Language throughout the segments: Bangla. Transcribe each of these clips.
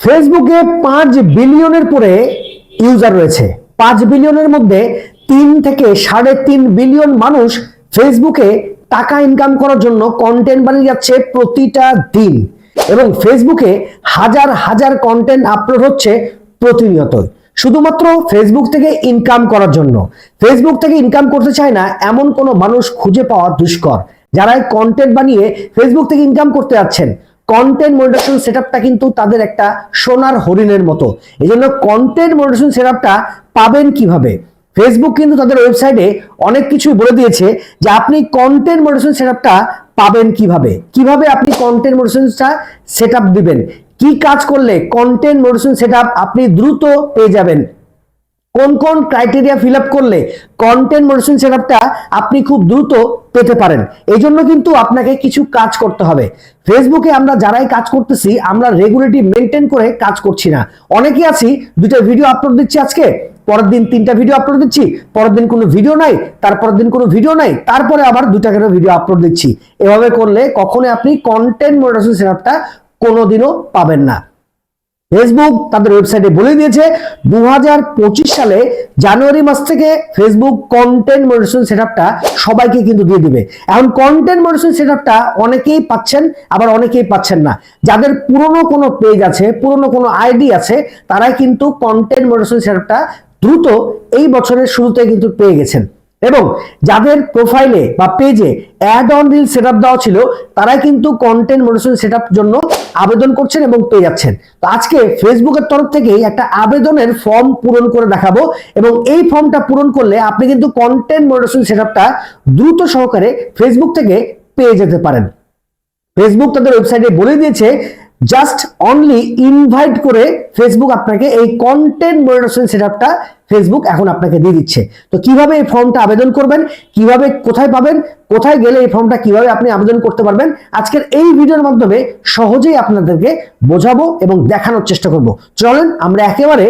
ফেসবুকে 5 বিলিয়নের পরে ইউজার রয়েছে। 5 বিলিয়নের মধ্যে 3 থেকে 3.5 বিলিয়ন মানুষ ফেসবুকে টাকা ইনকাম করার জন্য কন্টেন্ট বানিয়ে যাচ্ছে প্রতিটা দিন, এবং ফেসবুকে হাজার হাজার কন্টেন্ট আপলোড হচ্ছে প্রতিনিয়ত, শুধুমাত্র ফেসবুক থেকে ইনকাম করার জন্য। ফেসবুক থেকে ইনকাম করতে চায় না এমন কোনো মানুষ খুঁজে পাওয়া দুষ্কর। যারা কন্টেন্ট বানিয়ে ফেসবুক থেকে ইনকাম করতে যাচ্ছেন, কন্টেন্ট মনিটাইজেশন সেটআপটা কিন্তু তাদের একটা সোনার হরিণের মতো। এজন্য কন্টেন্ট মনিটাইজেশন সেটআপটা পাবেন কিভাবে? ফেসবুক কিন্তু তাদের ওয়েবসাইটে অনেক কিছুই বলে দিয়েছে যে আপনি কন্টেন্ট মনিটাইজেশন সেটআপটা পাবেন কিভাবে, কিভাবে আপনি কন্টেন্ট মনিটাইজেশনটা সেটআপ দিবেন, কি কাজ করলে কন্টেন্ট মনিটাইজেশন সেটআপ আপনি দ্রুত পেয়ে যাবেন, কোন কোন ক্রাইটেরিয়া ফিল আপ করলে কন্টেন্ট মনিটাইজেশন সেটআপটা আপনি খুব দ্রুত পেতে পারেন। এই জন্য কিন্তু আপনাকে কিছু কাজ করতে হবে। ফেসবুকে আমরা যারাই কাজ করতেছি, আমরা রেগুলারিটি মেনটেন করে কাজ করছি না। অনেকেই আছি, 2টা ভিডিও আপলোড দিচ্ছি আজকে, পরের দিন 3টা ভিডিও আপলোড দিচ্ছি, পরের দিন কোনো ভিডিও নাই, তারপরের দিন কোনো ভিডিও নাই, তারপরে আবার 2টা করে ভিডিও আপলোড দিচ্ছি। এভাবে করলে কখনোই আপনি কন্টেন্ট মনিটাইজেশন সেটআপটা কোনোদিনও পাবেন না। ফেসবুক তাদের ওয়েবসাইটে বলে দিয়েছে 2025 সালে জানুয়ারি মাস থেকে ফেসবুক কন্টেন্ট মনিটাইজেশন সেটআপটা সবাইকে কিন্তু দিয়ে দিবে। এখন কন্টেন্ট মনিটাইজেশন সেটআপটা অনেকেই পাচ্ছেন, আবার অনেকেই পাচ্ছেন না। যাদের পুরনো কোনো পেজ আছে, পুরনো কোনো আইডি আছে, তারাই কিন্তু কন্টেন্ট মনিটাইজেশন সেটআপটা দ্রুত এই বছরের শুরুতে কিন্তু পেয়ে গেছেন। এবং যাদের প্রোফাইলে বা পেজে অ্যাড অন রিল সেটআপ দেওয়া ছিল, তারাই কিন্তু কন্টেন্ট মনিটাইজেশন সেটআপ জন্য আবেদন করছেন এবং পেয়ে যাচ্ছেন। তো আজকে ফেসবুকের তরফ থেকে একটা আবেদনের ফর্ম পূরণ করে দেখাবো, এবং এই ফর্মটা পূরণ করলে আপনি কিন্তু কন্টেন্ট মনিটাইজেশন সেটআপটা দ্রুত সহকারে ফেসবুক থেকে পেয়ে যেতে পারেন। ফেসবুক তাদের ওয়েবসাইটে বলে দিয়েছে জাস্ট অনলি ইনভাইট করে ফেসবুক আপনাকে এই কন্টেন্ট মনিটাইজেশন সেটআপটা ফেসবুক এখন আপনাকে দিয়ে দিচ্ছে। তো কিভাবে এই ফর্মটা আবেদন করবেন, কিভাবে কোথায় পাবেন, কোথায় গেলে এই ফর্মটা কিভাবে আপনি আবেদন করতে পারবেন, আজকের এই ভিডিওর মাধ্যমে সহজেই আপনাদেরকে বোঝাবো এবং দেখানোর চেষ্টা করব। চলেন আমরা একেবারে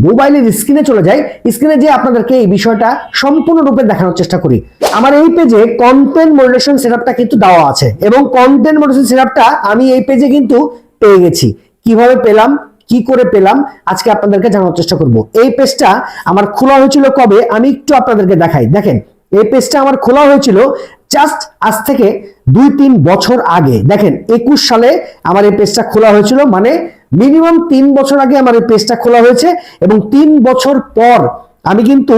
মোবাইলের স্ক্রিনে চলে যাই, স্ক্রিনে যে আপনাদেরকে এই বিষয়টা সম্পূর্ণরূপে দেখানোর চেষ্টা করি। আমার এই পেজে কন্টেন্ট মনিটাইজেশন সেটআপটা কিন্তু দেওয়া আছে, এবং কন্টেন্ট মনিটাইজেশন সেটআপটা আমি এই পেজে কিন্তু পেয়ে গেছি। কিভাবে পেলাম, কি করে পেলাম, আজকে আপনাদেরকে জানানোর চেষ্টা করব। এই পেজটা আমার খোলা হয়েছিল কবে, আমি একটু আপনাদেরকে দেখাই। দেখেন, এই পেজটা আমার খোলা হয়েছিল জাস্ট আজ থেকে 2-3 বছর আগে। দেখেন 21 সালে আমার এই পেজটা খোলা হয়েছিল, মানে মিনিমাম 3 বছর আগে আমার এই পেজটা খোলা হয়েছে, এবং 3 বছর পর আমি কিন্তু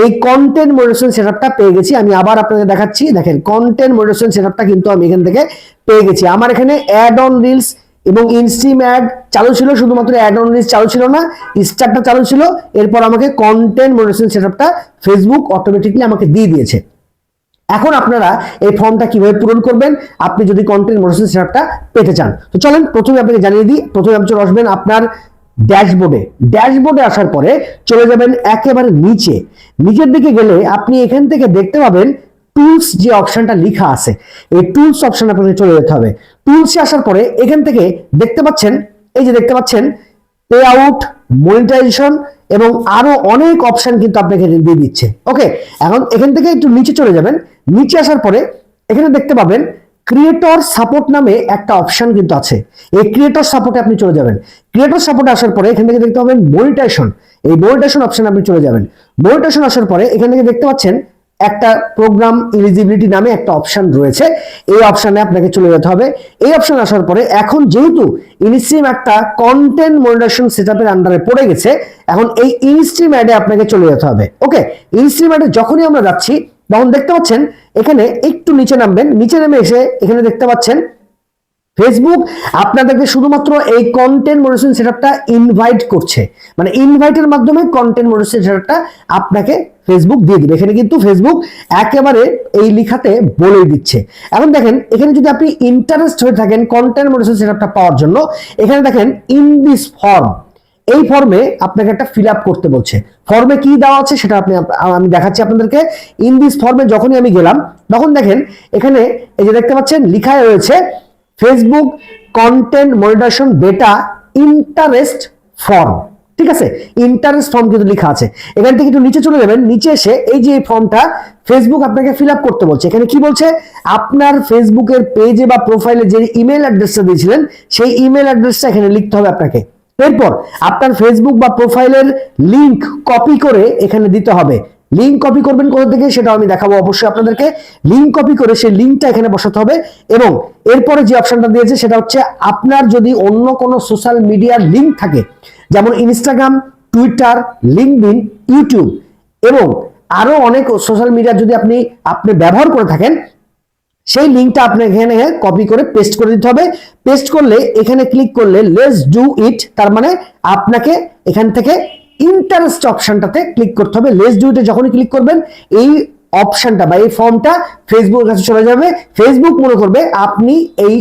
এই কন্টেন্ট মনিটাইজেশন সেটআপটা পেয়ে গেছি। আমি আবার আপনাদের দেখাচ্ছি। দেখেন কন্টেন্ট মনিটাইজেশন সেটআপটা কিন্তু আমি এখান থেকে পেয়ে গেছি। আমার এখানে অ্যাড অন রিলস এবং ইনস্ট্রিম অ্যাড চালু ছিল, শুধুমাত্র অ্যাড অন রিলস চালু ছিল না, স্টারটা চালু ছিল। এরপর আমাকে কন্টেন্ট মনিটাইজেশন সেটআপটা ফেসবুক অটোমেটিক্যালি আমাকে দিয়ে দিয়েছে। এখন আপনারা এই ফর্মটা কিভাবে পূরণ করবেন আপনি যদি কন্টেন্ট মনিটাইজেশন সেটআপটা পেতে চান? তো চলেন প্রথমে আপনাকে জানিয়ে দিই। প্রথমে আপনি চলে আসবেন আপনার ড্যাশবোর্ডে আসার পরে চলে যাবেন একেবারে নিচের দিকে গেলে আপনি এখান থেকে দেখতে পাবেন টুলস যে অপশনটা লেখা আছে, এই টুলস অপশন আপনাকে চলে যেতে হবে। টুলসে আসার পরে এখান থেকে দেখতে পাচ্ছেন, এই যে দেখতে পাচ্ছেন পে আউট, মনিটাইজেশন এবং আরো অনেক অপশন কিন্তু আপনাকে দিয়ে দিচ্ছে। ওকে, এখন এখান থেকে একটু নিচে চলে যাবেন। নিচে আসার পরে এখানে দেখতে পাবেন ক্রিয়েটর সাপোর্ট নামে একটা অপশন কিন্তু আছে। এই ক্রিয়েটর সাপোর্টে আপনি চলে যাবেন। ক্রিয়েটর সাপোর্টে আসার পরে এখান থেকে দেখতে পাবেন মনিটাইজেশন, এই মনিটাইজেশন অপশন আপনি চলে যাবেন। মনিটাইজেশন আসার পরে এখান থেকে দেখতে পাচ্ছেন একটা প্রোগ্রাম এলিজিবিলিটি নামে একটা অপশন রয়েছে, এই অপশনে আপনাকে চলে যেতে হবে। এই অপশন আসার পরে এখন যেহেতু ইনস্ট্রিম একটা কন্টেন্ট মনিটাইজেশন সেটআপের আন্ডারে পড়ে গেছে, এখন এই ইনস্ট্রিম অ্যাডে আপনাকে চলে যেতে হবে। ওকে, ইনস্ট্রিম অ্যাডে যখনই আমরা যাচ্ছি তখন দেখতে পাচ্ছেন এখানে একটু নিচে নামবেন, নিচে নেমে এসে এখানে দেখতে পাচ্ছেন ফেসবুক আপনাদেরকে শুধুমাত্র এই কন্টেন্ট মনিটাইজেশন সেটআপটা ইনভাইট করছে, মানে ইনভাইটের মাধ্যমে কন্টেন্ট মনিটাইজেশন সেটআপটা আপনাকে ফেসবুক দিয়ে দিবে। এখানে কিন্তু ফেসবুক একেবারে এই লেখাতে বলেই দিচ্ছে। এখন দেখেন এখানে যদি আপনি ইন্টারেস্ট হয়ে থাকেন কন্টেন্ট মনিটাইজেশন সেটআপটা পাওয়ার জন্য, এখানে দেখেন ইন দিস ফর্ম, এই ফর্মে আপনাকে একটা ফিল আপ করতে বলছে। ফর্মে কি দেওয়া আছে সেটা আমি দেখাচ্ছি আপনাদেরকে। ইন দিস ফর্মে যখনই আমি গেলাম তখন দেখেন এখানে এই যে দেখতে পাচ্ছেন লেখা রয়েছে Facebook content monetization beta interest form. ঠিক আছে, ইন্টারেস্ট ফর্ম কিন্তু লেখা আছে। এখান থেকে একটু নিচে চলে যাবেন, নিচে এসে এই যে ফর্মটা ফেসবুক আপনাকে ফিল আপ করতে বলছে। এখানে কি বলছে, আপনার ফেসবুকের পেজে বা প্রোফাইলে যে ইমেল অ্যাড্রেসটা দিয়েছিলেন সেই ইমেল অ্যাড্রেসটা এখানে লিখতে হবে আপনাকে। এরপর আপনার ফেসবুক বা প্রোফাইলের লিংক কপি করে এখানে দিতে হবে। লিংক কপি করবেন কোথা থেকে সেটা আমি দেখাবো অবশ্যই আপনাদেরকে। লিংক কপি করে সেই লিংকটা এখানে বসাতে হবে এবং এরপরে যে অপশনটা দিয়েছে সেটা হচ্ছে আপনার যদি অন্য কোনো সোশ্যাল মিডিয়ার লিংক থাকে, যেমন ইনস্টাগ্রাম, টুইটার, লিঙ্কডইন, ইউটিউব এবং আরো অনেক সোশ্যাল মিডিয়া যদি আপনি ব্যবহার করে থাকেন, সেই লিংকটা আপনি এখানে কপি করে পেস্ট করে দিতে হবে। পেস্ট করলে এখানে ক্লিক করলে লেটস ডু ইট, তার মানে আপনাকে এখান থেকে ইন্টারেস্ট অপশনটাতে ক্লিক করতে হবে। লেটস ডু ইটে যখনই ক্লিক করবেন এই অপশনটা বা এই ফর্মটা ফেসবুকের কাছে চলে যাবে। ফেসবুক মনে করবে আপনি এই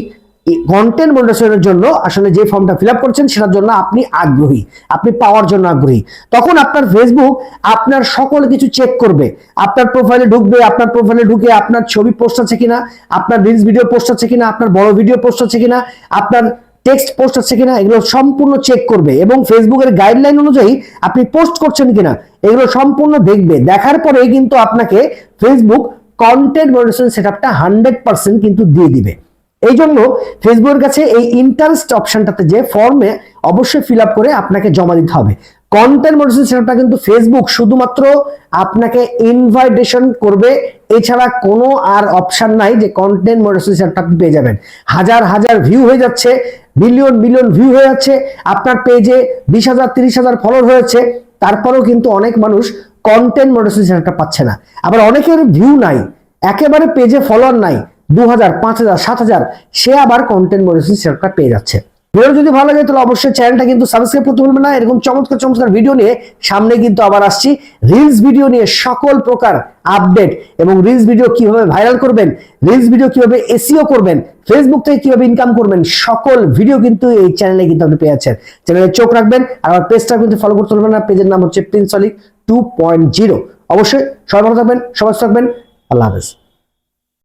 কন্টেন্ট মনিটাইজেশনের জন্য আসলে যে ফর্মটা ফিল আপ করছেন সেটার জন্য আপনি আগ্রহী, আপনি পাওয়ার জন্য আগ্রহী। তখন আপনার ফেসবুক আপনার সকল কিছু চেক করবে। আপনার প্রোফাইলে ঢুকবে, আপনার প্রোফাইলে ঢুকে আপনার ছবি পোস্ট আছে কিনা, আপনার রিলস ভিডিও পোস্ট আছে কিনা, আপনার বড় ভিডিও পোস্ট আছে কিনা, আপনার টেক্সট পোস্ট আছে কিনা, এগুলো সম্পূর্ণ চেক করবে এবং ফেসবুকের গাইডলাইন অনুযায়ী আপনি পোস্ট করছেন কিনা এগুলো সম্পূর্ণ দেখবে। দেখার পরে কিন্তু আপনাকে ফেসবুক কন্টেন্ট মনিটাইজেশন সেটআপটা 100% কিন্তু দিয়ে দিবে। এই জন্য ফেসবুকের কাছে এই ইন্টারেস্ট অপশনটাতে যে ফর্মে অবশ্যই ফিল আপ করে আপনাকে জমা দিতে হবে। কন্টেন্ট মনিটাইজেশন সেটআপটা কিন্তু ফেসবুক শুধুমাত্র আপনাকে ইনভাইটেশন করবে, এছাড়া কোনো আর অপশন নাই যে কন্টেন্ট মনিটাইজেশন সেটআপটা আপনি পেয়ে যাবেন। হাজার হাজার ভিউ হয়ে যাচ্ছে, মিলিয়ন মিলিয়ন ভিউ হয়ে যাচ্ছে, আপনার পেজে 20,000 30,000 ফলোয়ার হয়েছে, তারপরেও কিন্তু অনেক মানুষ কন্টেন্ট মনিটাইজেশন সেটআপটা পাচ্ছে না। আবার অনেকের ভিউ নাই, একেবারে পেজে ফলোয়ার নাই, 2,000 5,000 7,000, সে আবার কন্টেন্ট মনিটাইজেশন সেটআপটা পেয়ে যাচ্ছে। ভিডিও যদি ভালো লাগে তাহলে অবশ্যই চ্যানেলটা কিন্তু সাবস্ক্রাইব করতে ভুলবেন না। এরকম চমৎকার চমৎকার ভিডিও নিয়ে সামনে কিন্তু আবার আসছি। রিলস ভিডিও নিয়ে সকল প্রকার আপডেট এবং রিলস ভিডিও কিভাবে ভাইরাল করবেন, রিলস ভিডিও কিভাবে এসইও করবেন, ফেসবুক থেকে কিভাবে ইনকাম করবেন, সকল ভিডিও কিন্তু এই চ্যানেলে কিন্তু আপনি পেয়ে যাচ্ছেন। চ্যানেলে চোখ রাখবেন আর আমার পেজটা কিন্তু ফলো করতে ভুলবেন না। পেজের নাম হচ্ছে প্রিন্স অলিক 2.0। অবশ্যই সবাই ভালো থাকবেন, সবাই থাকবেন। আল্লাহ হাফেজ।